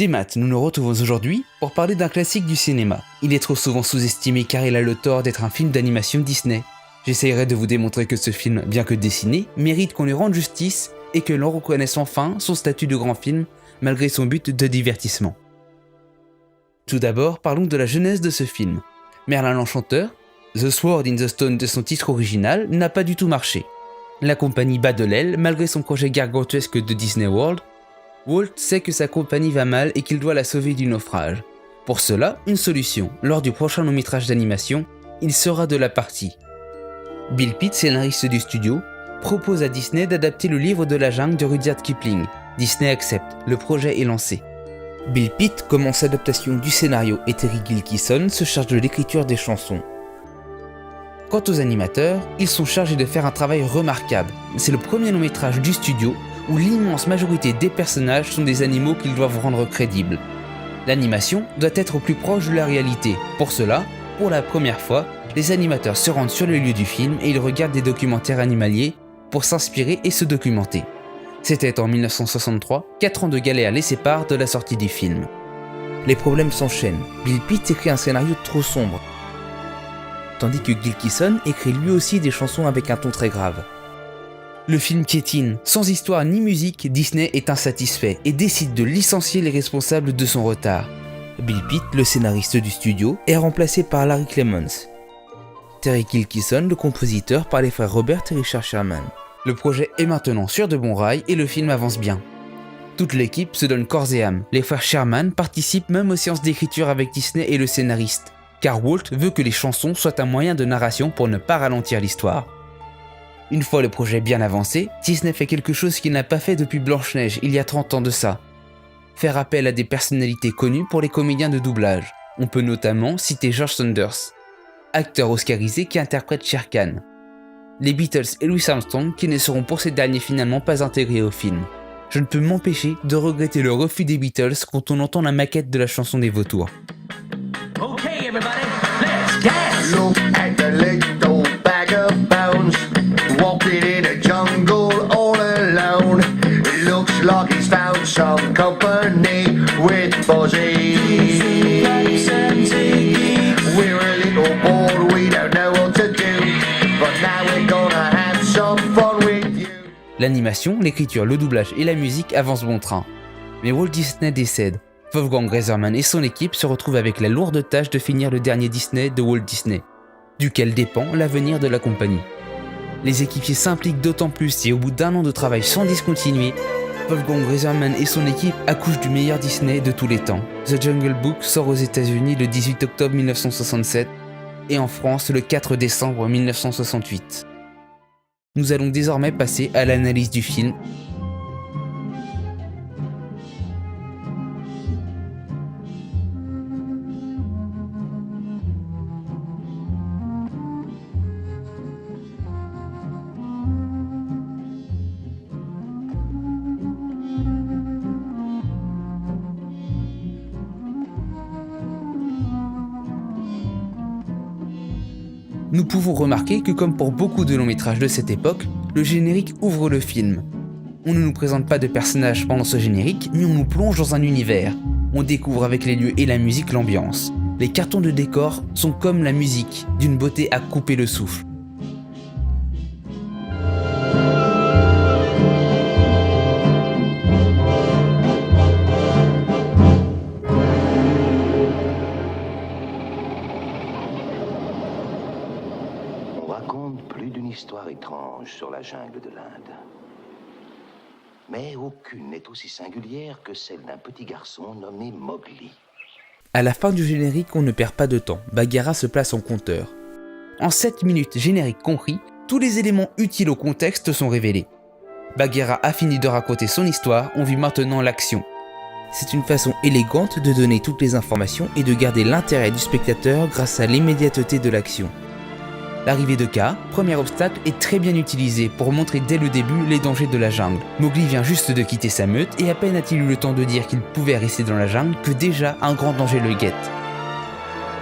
Des maths, nous nous retrouvons aujourd'hui pour parler d'un classique du cinéma. Il est trop souvent sous-estimé car il a le tort d'être un film d'animation Disney. J'essayerai de vous démontrer que ce film, bien que dessiné, mérite qu'on lui rende justice et que l'on reconnaisse enfin son statut de grand film malgré son but de divertissement. Tout d'abord, parlons de la genèse de ce film. Merlin l'Enchanteur, The Sword in the Stone de son titre original, n'a pas du tout marché. La compagnie bat de l'aile malgré son projet gargantuesque de Disney World. Walt sait que sa compagnie va mal et qu'il doit la sauver du naufrage. Pour cela, une solution. Lors du prochain long-métrage d'animation, il sera de la partie. Bill Pitt, scénariste du studio, propose à Disney d'adapter le livre de la jungle de Rudyard Kipling. Disney accepte, le projet est lancé. Bill Pitt commence l'adaptation du scénario et Terry Gilkyson se charge de l'écriture des chansons. Quant aux animateurs, ils sont chargés de faire un travail remarquable. C'est le premier long-métrage du studio où l'immense majorité des personnages sont des animaux qu'ils doivent rendre crédibles. L'animation doit être au plus proche de la réalité. Pour cela, pour la première fois, les animateurs se rendent sur le lieu du film et ils regardent des documentaires animaliers pour s'inspirer et se documenter. C'était en 1963, 4 ans de galère les séparent de la sortie du film. Les problèmes s'enchaînent. Bill Pitt écrit un scénario trop sombre, tandis que Gilkyson écrit lui aussi des chansons avec un ton très grave. Le film piétine. Sans histoire ni musique, Disney est insatisfait et décide de licencier les responsables de son retard. Bill Pitt, le scénariste du studio, est remplacé par Larry Clements. Terry Gilkyson, le compositeur, par les frères Robert et Richard Sherman. Le projet est maintenant sur de bons rails et le film avance bien. Toute l'équipe se donne corps et âme. Les frères Sherman participent même aux séances d'écriture avec Disney et le scénariste, car Walt veut que les chansons soient un moyen de narration pour ne pas ralentir l'histoire. Une fois le projet bien avancé, Disney fait quelque chose qu'il n'a pas fait depuis Blanche-Neige il y a 30 ans de ça. Faire appel à des personnalités connues pour les comédiens de doublage. On peut notamment citer George Sanders, acteur oscarisé qui interprète Shere Khan. Les Beatles et Louis Armstrong qui ne seront pour ces derniers finalement pas intégrés au film. Je ne peux m'empêcher de regretter le refus des Beatles quand on entend la maquette de la chanson des vautours. Okay, everybody, let's dance! Look at the little bag of bones, walking in a jungle all alone. It looks like he's found some company with Fozzie. We're a little bored, we don't know what to do, but now we're gonna have some fun with you. L'animation, l'écriture, le doublage et la musique avancent bon train. Mais Walt Disney décède. Wolfgang Reisman et son équipe se retrouvent avec la lourde tâche de finir le dernier Disney de Walt Disney, duquel dépend l'avenir de la compagnie. Les équipiers s'impliquent d'autant plus et au bout d'1 an de travail sans discontinuer, Wolfgang Reisman et son équipe accouchent du meilleur Disney de tous les temps. The Jungle Book sort aux États-Unis le 18 octobre 1967 et en France le 4 décembre 1968. Nous allons désormais passer à l'analyse du film. Nous pouvons remarquer que comme pour beaucoup de longs métrages de cette époque, le générique ouvre le film. On ne nous présente pas de personnages pendant ce générique, mais on nous plonge dans un univers. On découvre avec les lieux et la musique l'ambiance. Les cartons de décor sont comme la musique, d'une beauté à couper le souffle. On raconte plus d'une histoire étrange sur la jungle de l'Inde. Mais aucune n'est aussi singulière que celle d'un petit garçon nommé Mowgli. À la fin du générique, on ne perd pas de temps. Bagheera se place en compteur. En 7 minutes, générique compris, tous les éléments utiles au contexte sont révélés. Bagheera a fini de raconter son histoire, on vit maintenant l'action. C'est une façon élégante de donner toutes les informations et de garder l'intérêt du spectateur grâce à l'immédiateté de l'action. L'arrivée de Kaa, premier obstacle, est très bien utilisée pour montrer dès le début les dangers de la jungle. Mowgli vient juste de quitter sa meute et à peine a-t-il eu le temps de dire qu'il pouvait rester dans la jungle que déjà un grand danger le guette.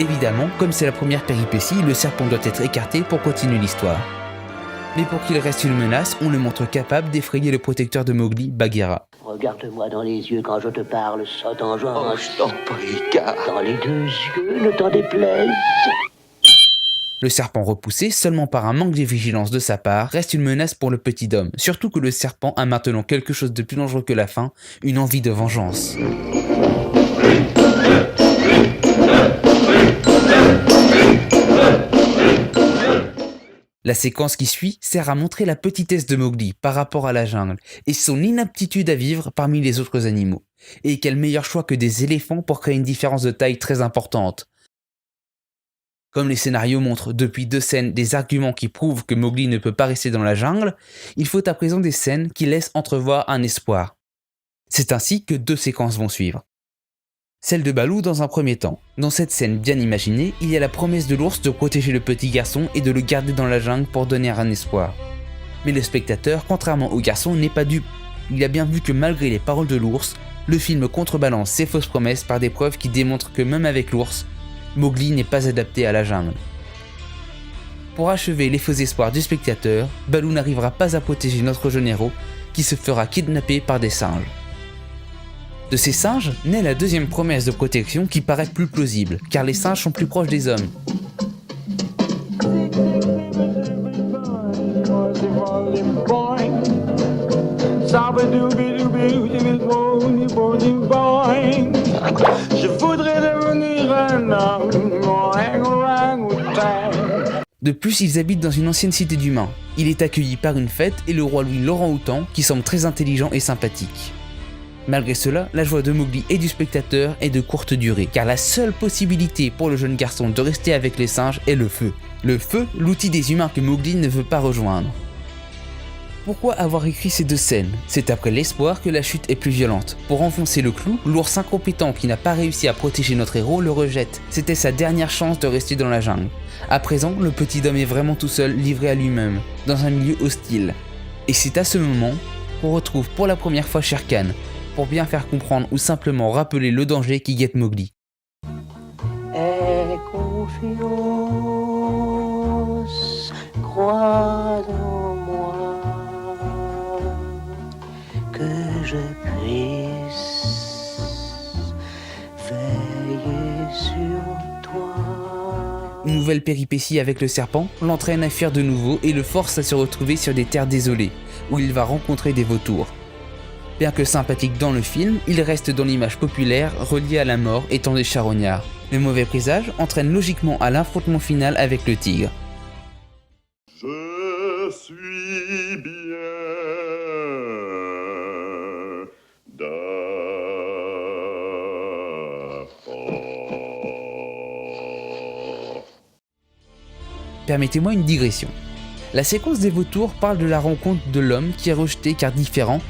Évidemment, comme c'est la première péripétie, le serpent doit être écarté pour continuer l'histoire. Mais pour qu'il reste une menace, on le montre capable d'effrayer le protecteur de Mowgli, Bagheera. Regarde-moi dans les yeux quand je te parle, sotte en genre. Oh, je t'en prie, Car. Dans les 2 yeux, ne t'en déplaise. Le serpent repoussé, seulement par un manque de vigilance de sa part, reste une menace pour le petit homme, surtout que le serpent a maintenant quelque chose de plus dangereux que la faim, une envie de vengeance. La séquence qui suit sert à montrer la petitesse de Mowgli par rapport à la jungle et son inaptitude à vivre parmi les autres animaux. Et quel meilleur choix que des éléphants pour créer une différence de taille très importante. Comme les scénarios montrent depuis 2 scènes des arguments qui prouvent que Mowgli ne peut pas rester dans la jungle, il faut à présent des scènes qui laissent entrevoir un espoir. C'est ainsi que 2 séquences vont suivre. Celle de Baloo dans un premier temps. Dans cette scène bien imaginée, il y a la promesse de l'ours de protéger le petit garçon et de le garder dans la jungle pour donner un espoir. Mais le spectateur, contrairement au garçon, n'est pas dupe. Il a bien vu que malgré les paroles de l'ours, le film contrebalance ces fausses promesses par des preuves qui démontrent que même avec l'ours, Mowgli n'est pas adapté à la jungle. Pour achever les faux espoirs du spectateur, Baloo n'arrivera pas à protéger notre jeune héros qui se fera kidnapper par des singes. De ces singes naît la deuxième promesse de protection qui paraît plus plausible, car les singes sont plus proches des hommes. Je voudrais devenir un homme, orang-outan. De plus, ils habitent dans une ancienne cité d'humains. Il est accueilli par une fête et le roi Louis l'orang-outan qui semble très intelligent et sympathique. Malgré cela, la joie de Mowgli et du spectateur est de courte durée, car la seule possibilité pour le jeune garçon de rester avec les singes est le feu. Le feu, l'outil des humains que Mowgli ne veut pas rejoindre. Pourquoi avoir écrit ces 2 scènes? C'est après l'espoir que la chute est plus violente. Pour enfoncer le clou, l'ours incompétent qui n'a pas réussi à protéger notre héros le rejette. C'était sa dernière chance de rester dans la jungle. À présent, le petit homme est vraiment tout seul, livré à lui-même, dans un milieu hostile. Et c'est à ce moment qu'on retrouve pour la première fois Shere Khan, pour bien faire comprendre ou simplement rappeler le danger qui guette Mowgli. Aie confiance, crois en moi, que je puisse veiller sur toi. Une nouvelle péripétie avec le serpent l'entraîne à fuir de nouveau et le force à se retrouver sur des terres désolées, où il va rencontrer des vautours. Bien que sympathique dans le film, il reste dans l'image populaire relié à la mort étant des charognards. Le mauvais présage entraîne logiquement à l'affrontement final avec le tigre. Je suis bien d'accord. Permettez-moi une digression. La séquence des vautours parle de la rencontre de l'homme qui est rejeté car différent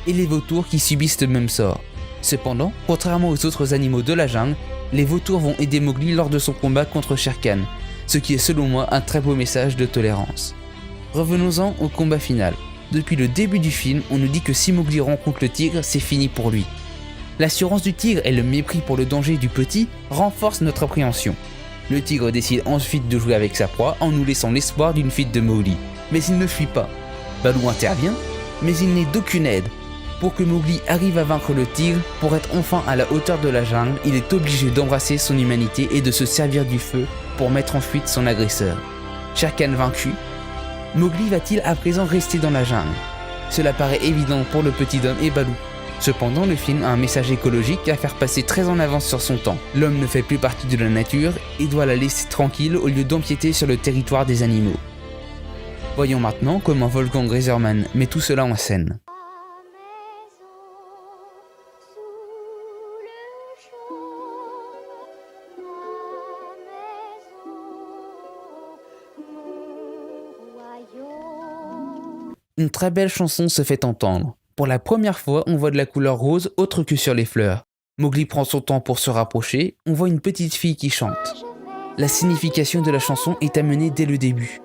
et les vautours qui subissent le même sort. Cependant, contrairement aux autres animaux de la jungle, les vautours vont aider Mowgli lors de son combat contre Shere Khan, ce qui est selon moi un très beau message de tolérance. Revenons-en au combat final. Depuis le début du film, on nous dit que si Mowgli rencontre le tigre, c'est fini pour lui. L'assurance du tigre et le mépris pour le danger du petit renforcent notre appréhension. Le tigre décide ensuite de jouer avec sa proie en nous laissant l'espoir d'une fuite de Mowgli. Mais il ne fuit pas. Baloo intervient, mais il n'est d'aucune aide. Pour que Mowgli arrive à vaincre le tigre, pour être enfin à la hauteur de la jungle, il est obligé d'embrasser son humanité et de se servir du feu pour mettre en fuite son agresseur. Shere Khan vaincu, Mowgli va-t-il à présent rester dans la jungle? Cela paraît évident pour le petit homme et Baloo. Cependant, le film a un message écologique à faire passer très en avance sur son temps. L'homme ne fait plus partie de la nature et doit la laisser tranquille au lieu d'empiéter sur le territoire des animaux. Voyons maintenant comment Wolfgang Reitherman met tout cela en scène. Une très belle chanson se fait entendre. Pour la première fois, on voit de la couleur rose autre que sur les fleurs. Mowgli prend son temps pour se rapprocher, on voit une petite fille qui chante. La signification de la chanson est amenée dès le début.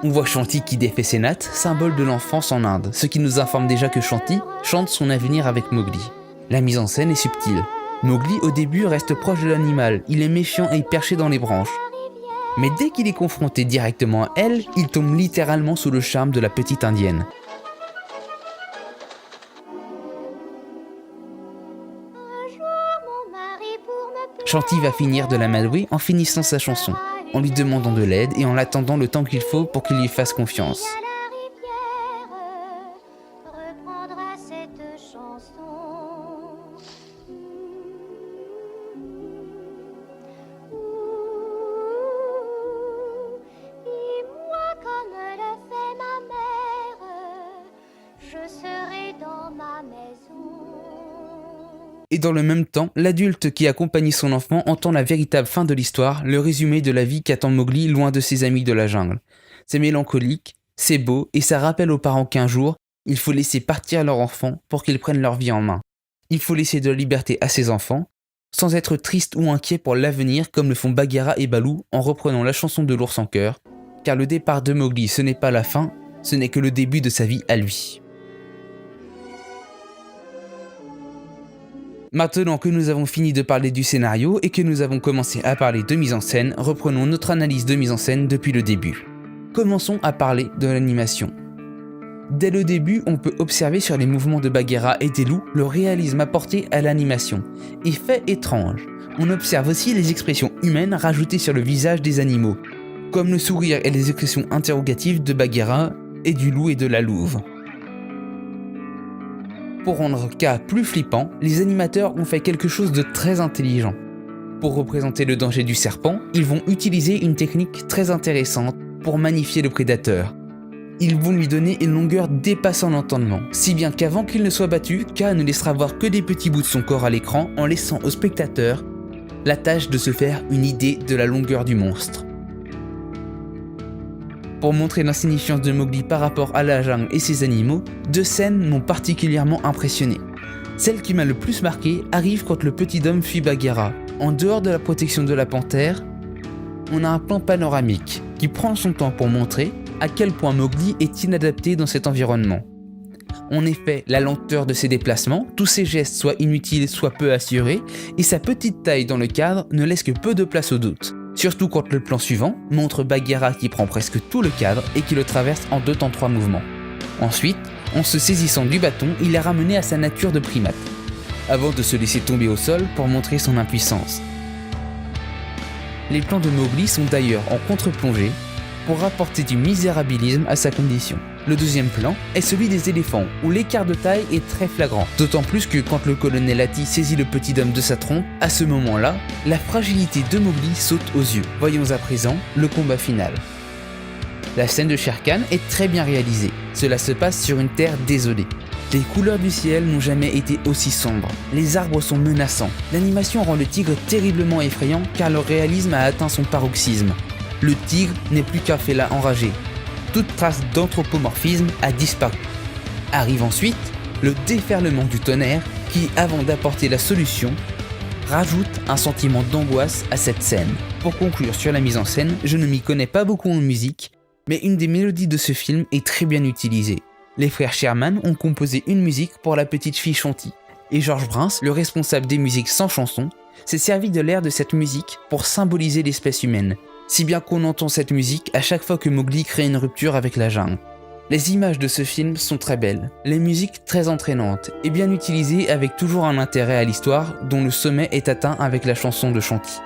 On voit Shanti qui défait ses nattes, symbole de l'enfance en Inde, ce qui nous informe déjà que Shanti chante son avenir avec Mowgli. La mise en scène est subtile. Mowgli au début reste proche de l'animal, il est méfiant et perché dans les branches. Mais dès qu'il est confronté directement à elle, il tombe littéralement sous le charme de la petite indienne. Shanti va finir de l'amadouer en finissant sa chanson, en lui demandant de l'aide et en l'attendant le temps qu'il faut pour qu'il lui fasse confiance. Et dans le même temps, l'adulte qui accompagne son enfant entend la véritable fin de l'histoire, le résumé de la vie qu'attend Mowgli loin de ses amis de la jungle. C'est mélancolique, c'est beau et ça rappelle aux parents qu'un jour, il faut laisser partir leur enfant pour qu'ils prennent leur vie en main. Il faut laisser de la liberté à ses enfants, sans être triste ou inquiet pour l'avenir comme le font Bagheera et Baloo en reprenant la chanson de l'ours en chœur, car le départ de Mowgli ce n'est pas la fin, ce n'est que le début de sa vie à lui. Maintenant que nous avons fini de parler du scénario et que nous avons commencé à parler de mise en scène, reprenons notre analyse de mise en scène depuis le début. Commençons à parler de l'animation. Dès le début, on peut observer sur les mouvements de Bagheera et des loups le réalisme apporté à l'animation. Et fait étrange, on observe aussi les expressions humaines rajoutées sur le visage des animaux, comme le sourire et les expressions interrogatives de Bagheera et du loup et de la louve. Pour rendre le cas plus flippant, les animateurs ont fait quelque chose de très intelligent. Pour représenter le danger du serpent, ils vont utiliser une technique très intéressante pour magnifier le prédateur. Ils vont lui donner une longueur dépassant l'entendement, si bien qu'avant qu'il ne soit battu, Kaa ne laissera voir que des petits bouts de son corps à l'écran en laissant au spectateur la tâche de se faire une idée de la longueur du monstre. Pour montrer l'insignifiance de Mowgli par rapport à la jungle et ses animaux, deux scènes m'ont particulièrement impressionné. Celle qui m'a le plus marqué arrive quand le petit homme fuit Bagheera. En dehors de la protection de la panthère, on a un plan panoramique qui prend son temps pour montrer à quel point Mowgli est inadapté dans cet environnement. En effet, la lenteur de ses déplacements, tous ses gestes soit inutiles soit peu assurés, et sa petite taille dans le cadre ne laisse que peu de place au doute. Surtout quand le plan suivant montre Bagheera qui prend presque tout le cadre et qui le traverse en 2 temps 3 mouvements. Ensuite, en se saisissant du bâton, il est ramené à sa nature de primate, avant de se laisser tomber au sol pour montrer son impuissance. Les plans de Mowgli sont d'ailleurs en contre-plongée pour rapporter du misérabilisme à sa condition. Le deuxième plan est celui des éléphants, où l'écart de taille est très flagrant, d'autant plus que quand le colonel Hati saisit le petit homme de sa trompe, à ce moment-là, la fragilité de Mowgli saute aux yeux. Voyons à présent le combat final. La scène de Shere Khan est très bien réalisée, cela se passe sur une terre désolée. Les couleurs du ciel n'ont jamais été aussi sombres, les arbres sont menaçants, l'animation rend le tigre terriblement effrayant car le réalisme a atteint son paroxysme. Le tigre n'est plus qu'un félin enragé. Toute trace d'anthropomorphisme a disparu. Arrive ensuite le déferlement du tonnerre qui, avant d'apporter la solution, rajoute un sentiment d'angoisse à cette scène. Pour conclure sur la mise en scène, je ne m'y connais pas beaucoup en musique, mais une des mélodies de ce film est très bien utilisée. Les frères Sherman ont composé une musique pour la petite fille Shanti, et George Prince, le responsable des musiques sans chanson, s'est servi de l'air de cette musique pour symboliser l'espèce humaine. Si bien qu'on entend cette musique à chaque fois que Mowgli crée une rupture avec la jungle. Les images de ce film sont très belles, les musiques très entraînantes et bien utilisées avec toujours un intérêt à l'histoire dont le sommet est atteint avec la chanson de Shanti.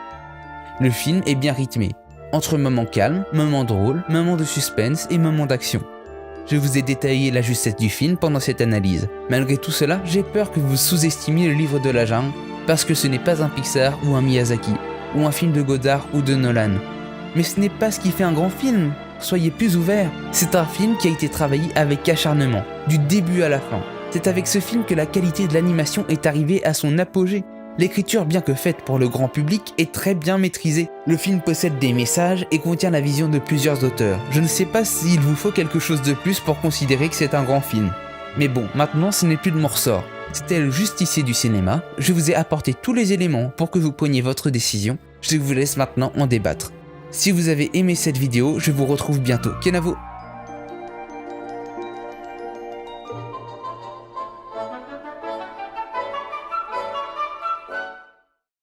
Le film est bien rythmé, entre moments calmes, moments drôles, moments de suspense et moments d'action. Je vous ai détaillé la justesse du film pendant cette analyse. Malgré tout cela, j'ai peur que vous sous-estimiez le livre de la jungle parce que ce n'est pas un Pixar ou un Miyazaki, ou un film de Godard ou de Nolan. Mais ce n'est pas ce qui fait un grand film, soyez plus ouverts. C'est un film qui a été travaillé avec acharnement, du début à la fin. C'est avec ce film que la qualité de l'animation est arrivée à son apogée. L'écriture, bien que faite pour le grand public, est très bien maîtrisée. Le film possède des messages et contient la vision de plusieurs auteurs. Je ne sais pas s'il vous faut quelque chose de plus pour considérer que c'est un grand film. Mais bon, maintenant ce n'est plus de mon ressort. C'était le justicier du cinéma, je vous ai apporté tous les éléments pour que vous preniez votre décision. Je vous laisse maintenant en débattre. Si vous avez aimé cette vidéo, je vous retrouve bientôt. Kenavo!